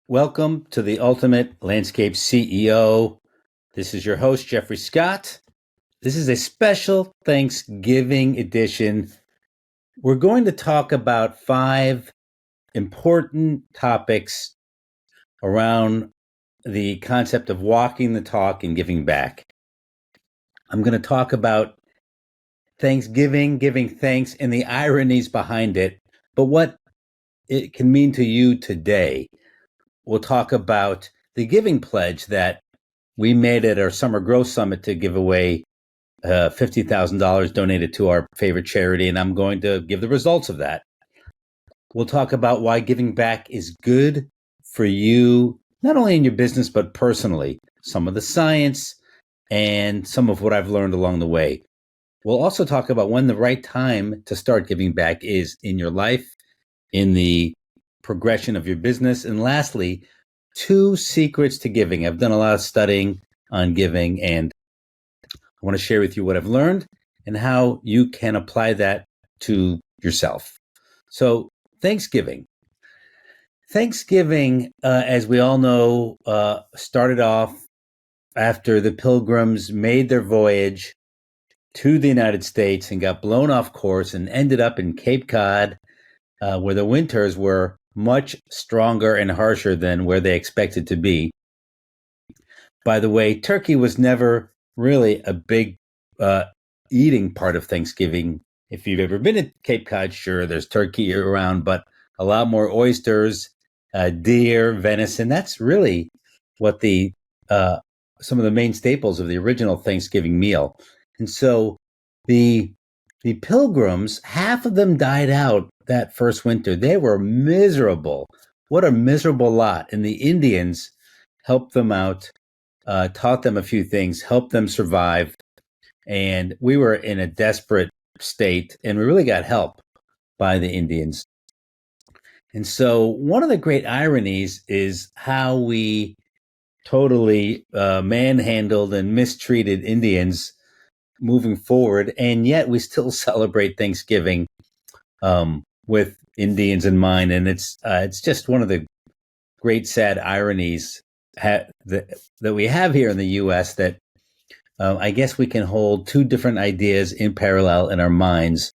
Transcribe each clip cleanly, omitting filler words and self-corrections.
Welcome to the Ultimate Landscape CEO. This is your host, Jeffrey Scott. This is a special Thanksgiving edition. We're going to talk about 5 important topics around the concept of walking the talk and giving back. I'm going to talk about Thanksgiving, giving thanks, and the ironies behind it, but what it can mean to you today. We'll talk about the giving pledge that we made at our Summer Growth Summit to give away $50,000 donated to our favorite charity, and I'm going to give the results of that. We'll talk about why giving back is good for you, not only in your business, but personally, some of the science and some of what I've learned along the way. We'll also talk about when the right time to start giving back is in your life, in the progression of your business, and lastly, 2 secrets to giving. I've done a lot of studying on giving, and I want to share with you what I've learned and how you can apply that to yourself. So, Thanksgiving. Thanksgiving, as we all know, started off after the Pilgrims made their voyage to the United States and got blown off course and ended up in Cape Cod, where the winters were much stronger and harsher than where they expected to be. By the way, turkey was never really a big eating part of Thanksgiving. If you've ever been to Cape Cod, sure, there's turkey around, but a lot more oysters, deer, venison. That's really what the some of the main staples of the original Thanksgiving meal. And so the Pilgrims, half of them died out that first winter. They were miserable. What a miserable lot. And the Indians helped them out, taught them a few things, helped them survive. And we were in a desperate state, and we really got help by the Indians. And so one of the great ironies is how we totally manhandled and mistreated Indians moving forward, and yet we still celebrate Thanksgiving with Indians in mind, and it's just one of the great sad ironies that we have here in the U.S. that I guess we can hold 2 different ideas in parallel in our minds.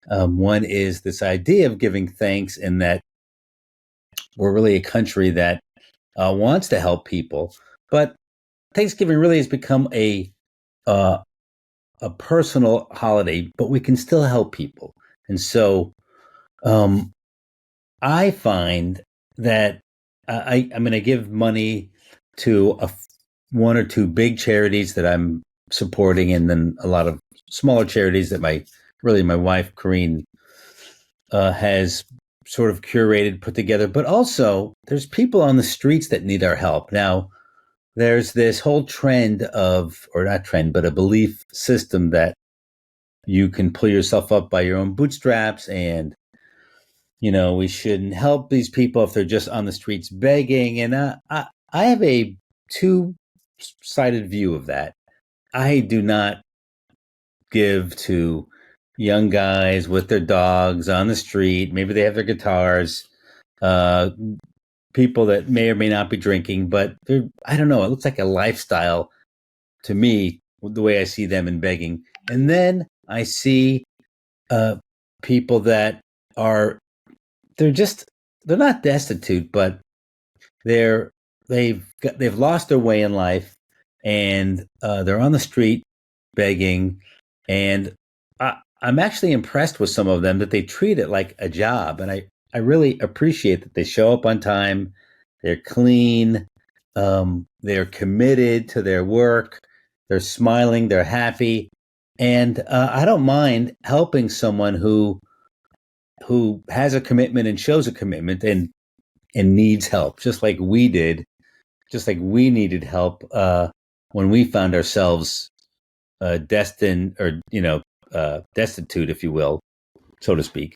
One is this idea of giving thanks, and that we're really a country that wants to help people, but Thanksgiving really has become a personal holiday, but we can still help people. And so I find that I'm going to give money to 1 or 2 big charities that I'm supporting, and then a lot of smaller charities that my wife, Corrine, has sort of curated, put together. But also, there's people on the streets that need our help. Now, there's this whole trend of, or not trend, but a belief system that you can pull yourself up by your own bootstraps, and we shouldn't help these people if they're just on the streets begging. And I have a 2-sided view of that. I do not give to young guys with their dogs on the street. Maybe they have their guitars. People that may or may not be drinking, but I don't know. It looks like a lifestyle to me, the way I see them in begging. And then I see people that they're not destitute, but they've lost their way in life, and they're on the street begging. And I'm actually impressed with some of them that they treat it like a job, and I really appreciate that they show up on time. They're clean. They're committed to their work. They're smiling. They're happy. And I don't mind helping someone who has a commitment and shows a commitment and needs help, just like we did, just like we needed help when we found ourselves destined, or destitute, if you will, so to speak,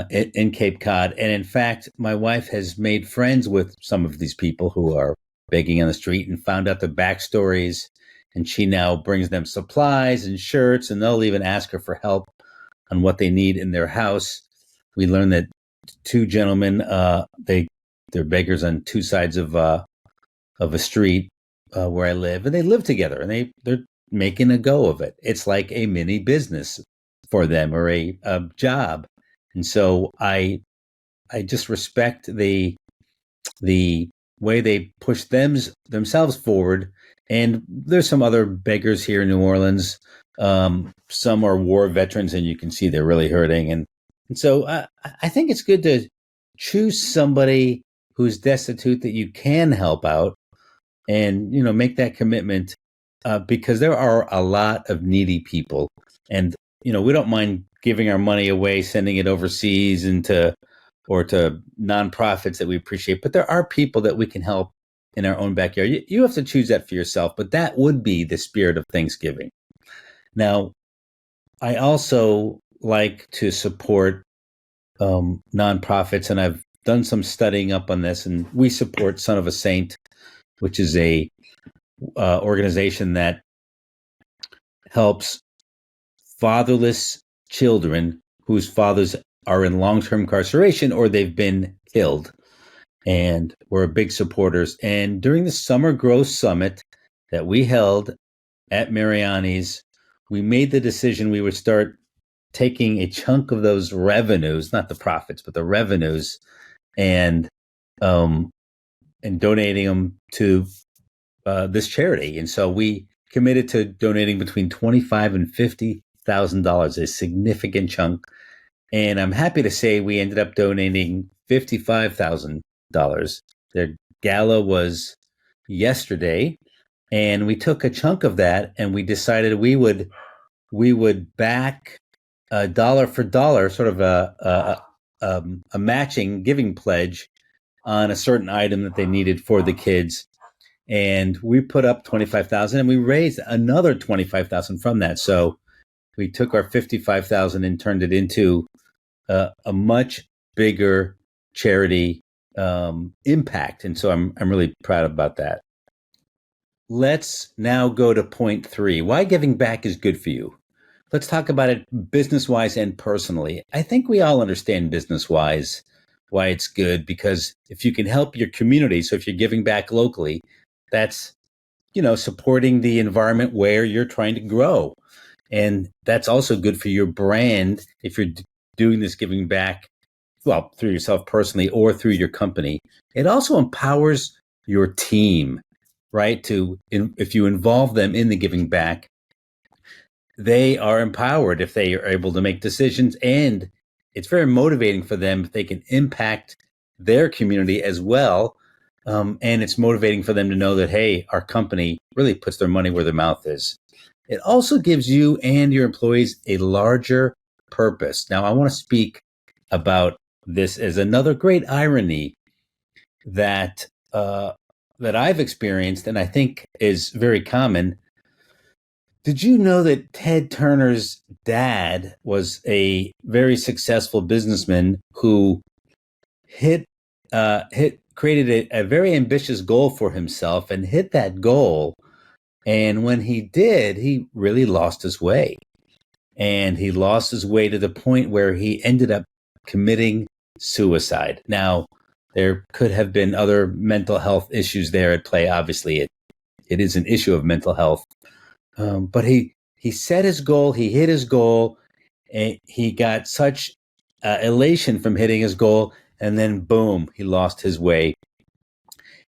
in Cape Cod. And in fact, my wife has made friends with some of these people who are begging on the street and found out their backstories. And she now brings them supplies and shirts, and they'll even ask her for help on what they need in their house. We learned that 2 gentlemen, they they're beggars on two sides of a street where I live, and they live together, and they're making a go of it. It's like a mini business for them, or a job, and so I just respect the way they push themselves forward. And there's some other beggars here in New Orleans. Some are war veterans, and you can see they're really hurting. And so I think it's good to choose somebody who's destitute that you can help out, and make that commitment, because there are a lot of needy people, and we don't mind giving our money away, sending it overseas or to nonprofits that we appreciate. But there are people that we can help in our own backyard. You have to choose that for yourself, but that would be the spirit of Thanksgiving. Now, I also like to support nonprofits, and I've done some studying up on this, and we support Son of a Saint, which is a organization that helps fatherless children whose fathers are in long-term incarceration or they've been killed. And we're big supporters. And during the Summer Growth Summit that we held at Mariani's, we made the decision we would start taking a chunk of those revenues, not the profits, but the revenues, and donating them to this charity. And so we committed to donating between $25,000 and $50,000, a significant chunk. And I'm happy to say we ended up donating $55,000. Their gala was yesterday, and we took a chunk of that, and we decided we would back dollar for dollar, sort of a matching giving pledge on a certain item that they needed for the kids. And we put up 25,000, and we raised another 25,000 from that. So we took our 55,000 and turned it into a much bigger charity impact. And so I'm really proud about that. Let's now go to point 3. Why giving back is good for you. Let's talk about it business-wise and personally. I think we all understand business-wise why it's good, because if you can help your community, so if you're giving back locally, that's, supporting the environment where you're trying to grow. And that's also good for your brand if you're doing this giving back, well, through yourself personally or through your company. It also empowers your team, right? If you involve them in the giving back, they are empowered if they are able to make decisions, and it's very motivating for them if they can impact their community as well. And it's motivating for them to know that, hey, our company really puts their money where their mouth is. It also gives you and your employees a larger purpose. Now, I want to speak about this as another great irony that I've experienced, and I think is very common. Did you know that Ted Turner's dad was a very successful businessman who created a very ambitious goal for himself and hit that goal? And when he did, he really lost his way. And he lost his way to the point where he ended up committing suicide. Now, there could have been other mental health issues there at play. Obviously, it is an issue of mental health. But he set his goal, he hit his goal, and he got such elation from hitting his goal, and then boom, he lost his way.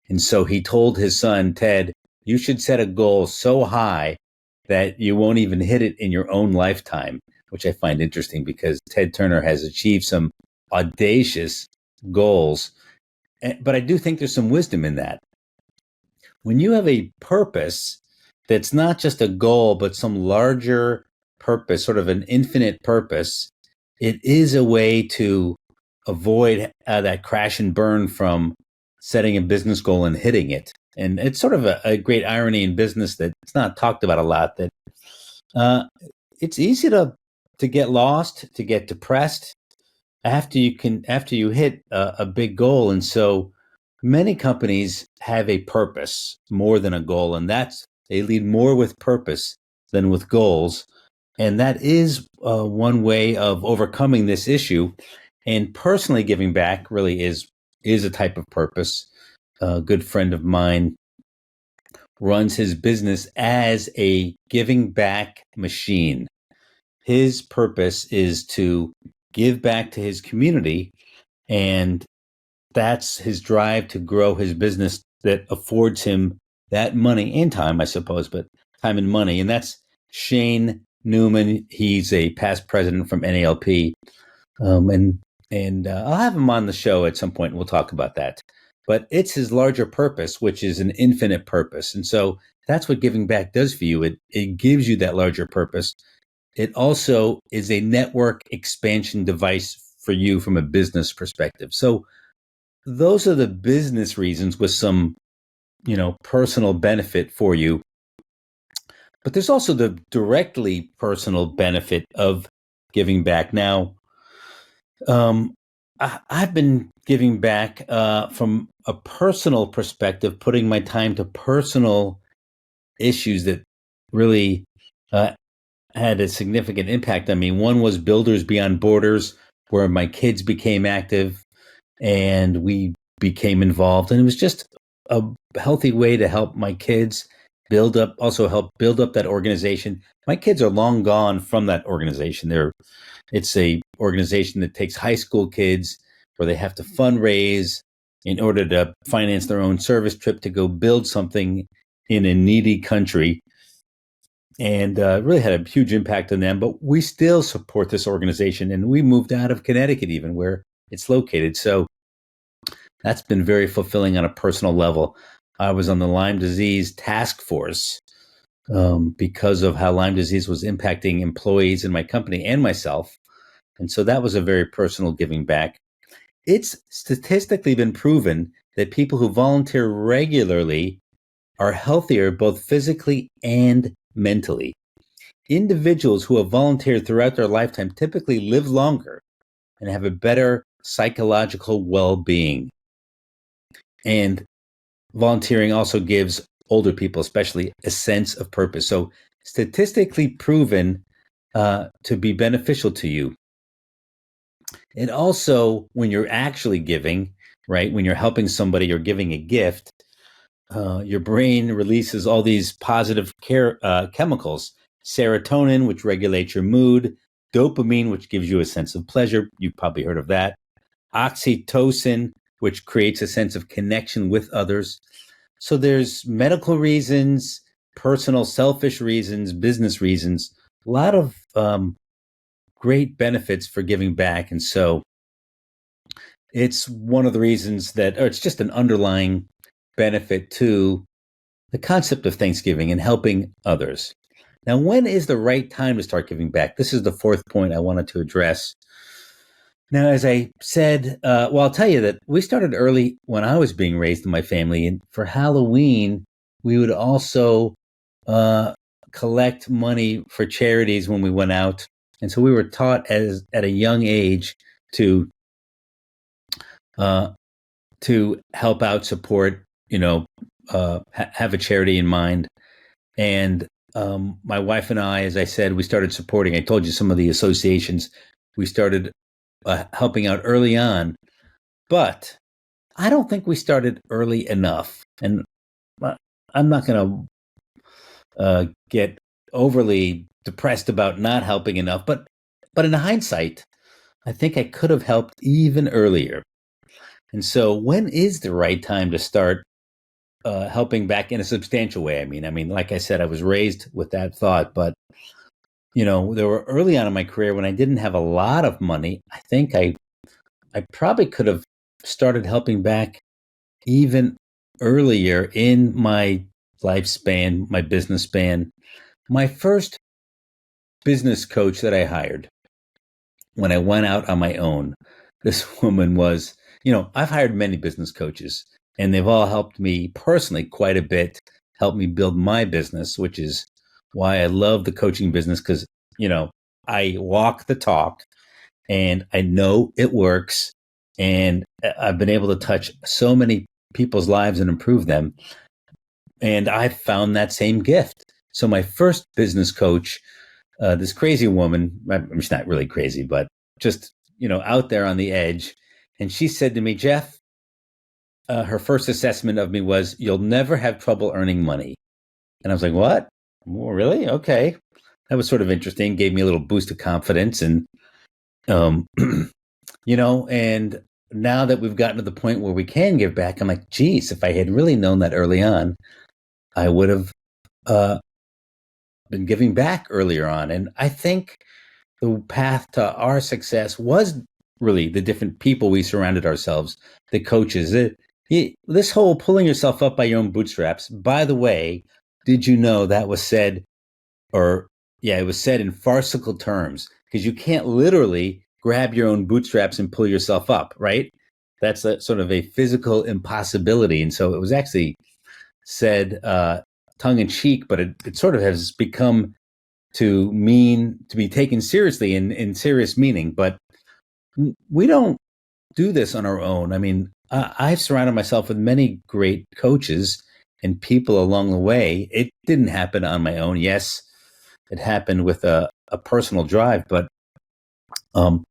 And so he told his son, Ted, you should set a goal so high that you won't even hit it in your own lifetime, which I find interesting because Ted Turner has achieved some audacious goals. But I do think there's some wisdom in that. When you have a purpose that's not just a goal, but some larger purpose, sort of an infinite purpose, it is a way to avoid that crash and burn from setting a business goal and hitting it. And it's sort of a great irony in business that it's not talked about a lot, that it's easy to get lost, to get depressed after you hit a big goal. And so many companies have a purpose more than a goal, and they lead more with purpose than with goals. And that is one way of overcoming this issue. And personally giving back really is is a type of purpose. A good friend of mine runs his business as a giving back machine. His purpose is to give back to his community, and that's his drive to grow his business that affords him that money and time, I suppose, but time and money. And that's Shane Newman. He's a past president from NALP. And I'll have him on the show at some point, and we'll talk about that. But it's his larger purpose, which is an infinite purpose. And so that's what giving back does for you. It gives you that larger purpose. It also is a network expansion device for you from a business perspective. So those are the business reasons with some, personal benefit for you. But there's also the directly personal benefit of giving back. Now, I've been giving back from a personal perspective, putting my time to personal issues that really had a significant impact on me. One was Builders Beyond Borders, where my kids became active and we became involved. And it was just a healthy way to help my kids help build up that organization. My kids are long gone from that organization. It's a organization that takes high school kids where they have to fundraise in order to finance their own service trip to go build something in a needy country. And really had a huge impact on them. But we still support this organization, and we moved out of Connecticut even where it's located. So that's been very fulfilling on a personal level. I was on the Lyme disease task force because of how Lyme disease was impacting employees in my company and myself. And so that was a very personal giving back. It's statistically been proven that people who volunteer regularly are healthier both physically and mentally. Individuals who have volunteered throughout their lifetime typically live longer and have a better psychological well-being. And volunteering also gives older people, especially, a sense of purpose. So statistically proven to be beneficial to you. And also, when you're actually giving, right, when you're helping somebody or giving a gift, your brain releases all these positive chemicals. Serotonin, which regulates your mood. Dopamine, which gives you a sense of pleasure. You've probably heard of that. Oxytocin, which creates a sense of connection with others. So there's medical reasons, personal selfish reasons, business reasons, a lot of great benefits for giving back. And so it's one of the reasons or it's just an underlying benefit to the concept of Thanksgiving and helping others. Now, when is the right time to start giving back? This is the fourth point I wanted to address. Now, as I said, I'll tell you that we started early when I was being raised in my family. And for Halloween, we would also collect money for charities when we went out. And so we were taught at a young age to help out, support, have a charity in mind. And my wife and I, as I said, we started supporting. I told you some of the associations. We started helping out early on, but I don't think we started early enough. And I'm not going to get overly depressed about not helping enough, but in hindsight, I think I could have helped even earlier. And so when is the right time to start helping back in a substantial way? I mean, like I said, I was raised with that thought, but there were early on in my career when I didn't have a lot of money. I think I probably could have started helping back even earlier in my lifespan, my business span. My first business coach that I hired when I went out on my own, this woman was, I've hired many business coaches and they've all helped me personally quite a bit, helped me build my business, which is why I love the coaching business because, I walk the talk and I know it works. And I've been able to touch so many people's lives and improve them. And I found that same gift. So my first business coach, this crazy woman, she's not really crazy, but just, out there on the edge. And she said to me, Jeff, her first assessment of me was, "You'll never have trouble earning money." And I was like, "What? Oh, really? Okay." That was sort of interesting. Gave me a little boost of confidence, and um, and now that we've gotten to the point where we can give back, I'm like, geez, if I had really known that early on, I would have uh, been giving back earlier on. And I think the path to our success was really the different people we surrounded ourselves, the coaches. This whole pulling yourself up by your own bootstraps. By the way, did you know that was said, or yeah, it was said in farcical terms, because you can't literally grab your own bootstraps and pull yourself up, right? That's a sort of a physical impossibility. And so it was actually said tongue in cheek, but it sort of has become to mean to be taken seriously in serious meaning. But we don't do this on our own. I mean, I've surrounded myself with many great coaches and people along the way. It didn't happen on my own. Yes, it happened with a personal drive, but um,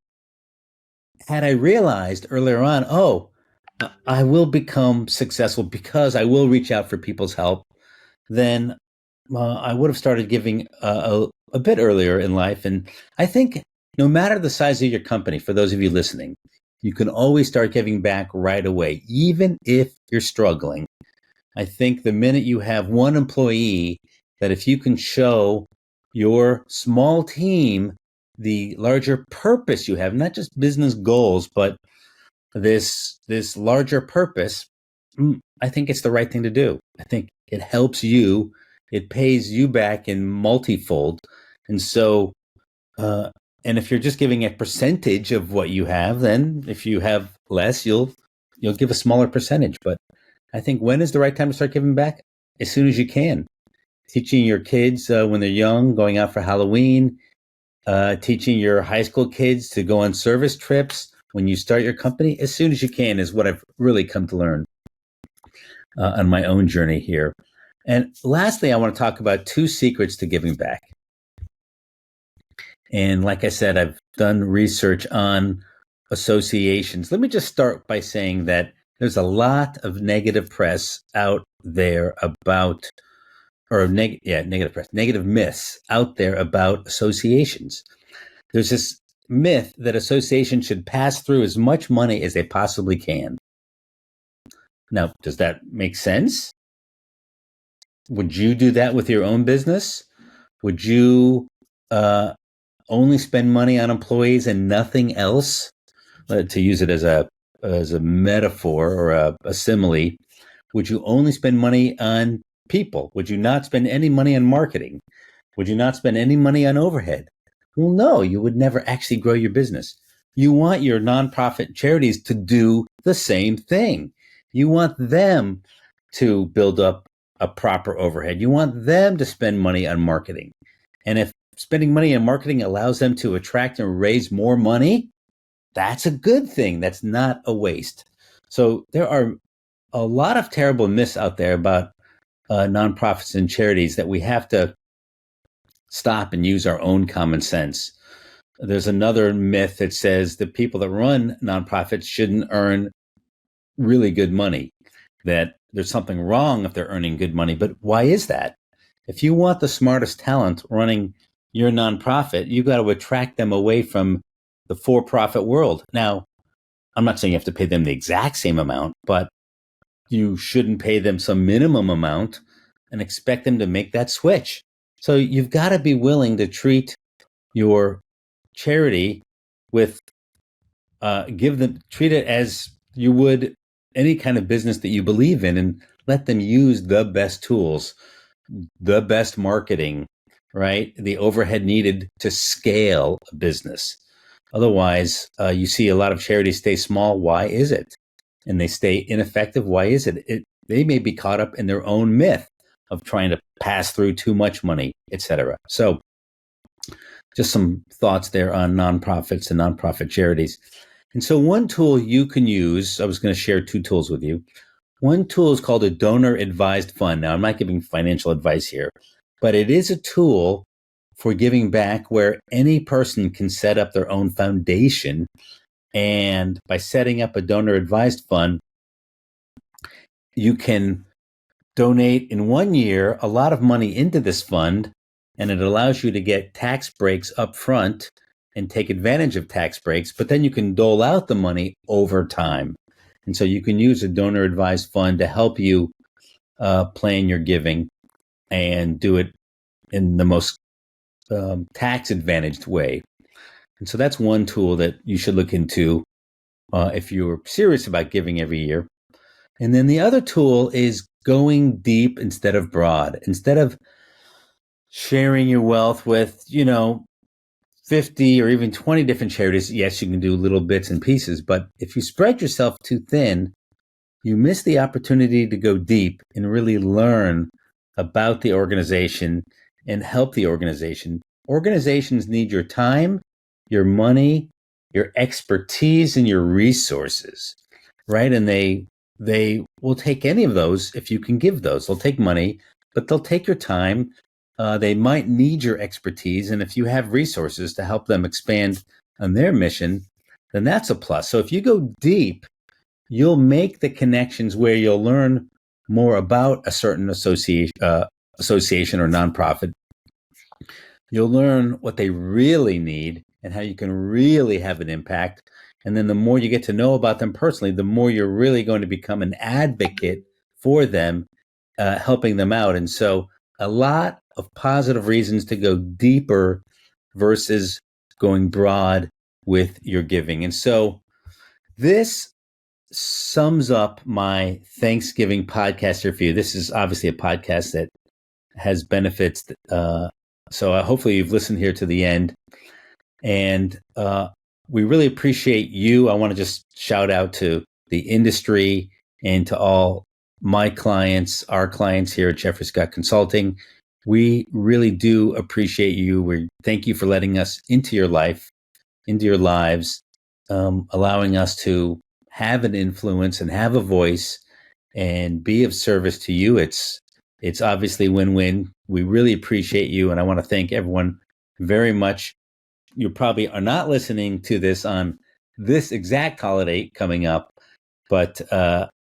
had I realized earlier on, oh, I will become successful because I will reach out for people's help, then I would have started giving a bit earlier in life. And I think no matter the size of your company, for those of you listening, you can always start giving back right away, even if you're struggling. I think the minute you have one employee, that if you can show your small team the larger purpose you have, not just business goals, but this larger purpose, I think it's the right thing to do. I think it helps you. It pays you back in multifold. And so, uh, and if you're just giving a percentage of what you have, then if you have less, you'll give a smaller percentage. But I think when is the right time to start giving back? As soon as you can. Teaching your kids when they're young, going out for Halloween, teaching your high school kids to go on service trips when you start your company, as soon as you can, is what I've really come to learn on my own journey here. And lastly, I want to talk about two secrets to giving back. And like I said, I've done research on associations. Let me just start by saying that there's a lot of negative press out there about, negative press, negative myths out there about associations. There's this myth that associations should pass through as much money as they possibly can. Now, does that make sense? Would you do that with your own business? Would you only spend money on employees and nothing else? To use it as a metaphor or a simile, would you only spend money on people? Would you not spend any money on marketing? Would you not spend any money on overhead? Well, no, you would never actually grow your business. You want your nonprofit charities to do the same thing. You want them to build up a proper overhead. You want them to spend money on marketing. And if spending money on marketing allows them to attract and raise more money, that's a good thing. That's not a waste. So there are a lot of terrible myths out there about nonprofits and charities that we have to stop and use our own common sense. There's another myth that says the people that run nonprofits shouldn't earn really good money, that there's something wrong if they're earning good money. But why is that? If you want the smartest talent running your nonprofit, you've got to attract them away from the for-profit world. Now, I'm not saying you have to pay them the exact same amount, but you shouldn't pay them some minimum amount and expect them to make that switch. So you've got to be willing to treat your charity with treat it as you would any kind of business that you believe in, and let them use the best tools, the best marketing, right? The overhead needed to scale a business. Otherwise, you see a lot of charities stay small. Why is it? And they stay ineffective. Why is it? They may be caught up in their own myth of trying to pass through too much money, etc. So just some thoughts there on nonprofits and nonprofit charities. And so one tool you can use, I was going to share two tools with you. One tool is called a donor advised fund. Now, I'm not giving financial advice here, but it is a tool for giving back where any person can set up their own foundation. And by setting up a donor advised fund, you can donate in 1 year a lot of money into this fund, and it allows you to get tax breaks up front and take advantage of tax breaks, but then you can dole out the money over time. And so you can use a donor advised fund to help you plan your giving and do it in the most tax advantaged way. And so that's one tool that you should look into if you're serious about giving every year. And then the other tool is going deep instead of broad. Instead of sharing your wealth with, 50 or even 20 different charities, yes, you can do little bits and pieces. But if you spread yourself too thin, you miss the opportunity to go deep and really learn about the organization and help the organization. Organizations need your time, your money, your expertise, and your resources, right? And they will take any of those if you can give those. They'll take money, but they'll take your time. They might need your expertise, and if you have resources to help them expand on their mission, then that's a plus. So if you go deep, you'll make the connections where you'll learn more about a certain association or nonprofit. You'll learn what they really need and how you can really have an impact. And then the more you get to know about them personally, the more you're really going to become an advocate for them, helping them out. And so a lot of positive reasons to go deeper versus going broad with your giving. And so this sums up my Thanksgiving podcast here for you. This is obviously a podcast that has benefits. So hopefully you've listened here to the end. And we really appreciate you. I want to just shout out to the industry and to all my clients, our clients here at Jeffrey Scott Consulting. We really do appreciate you. We thank you for letting us into your life, into your lives, allowing us to have an influence and have a voice and be of service to you. It's obviously win-win. We really appreciate you. And I want to thank everyone very much. You probably are not listening to this on this exact holiday coming up, but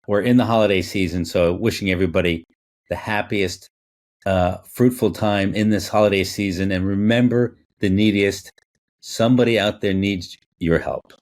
we're in the holiday season. So wishing everybody the happiest, fruitful time in this holiday season. And remember the neediest. Somebody out there needs your help.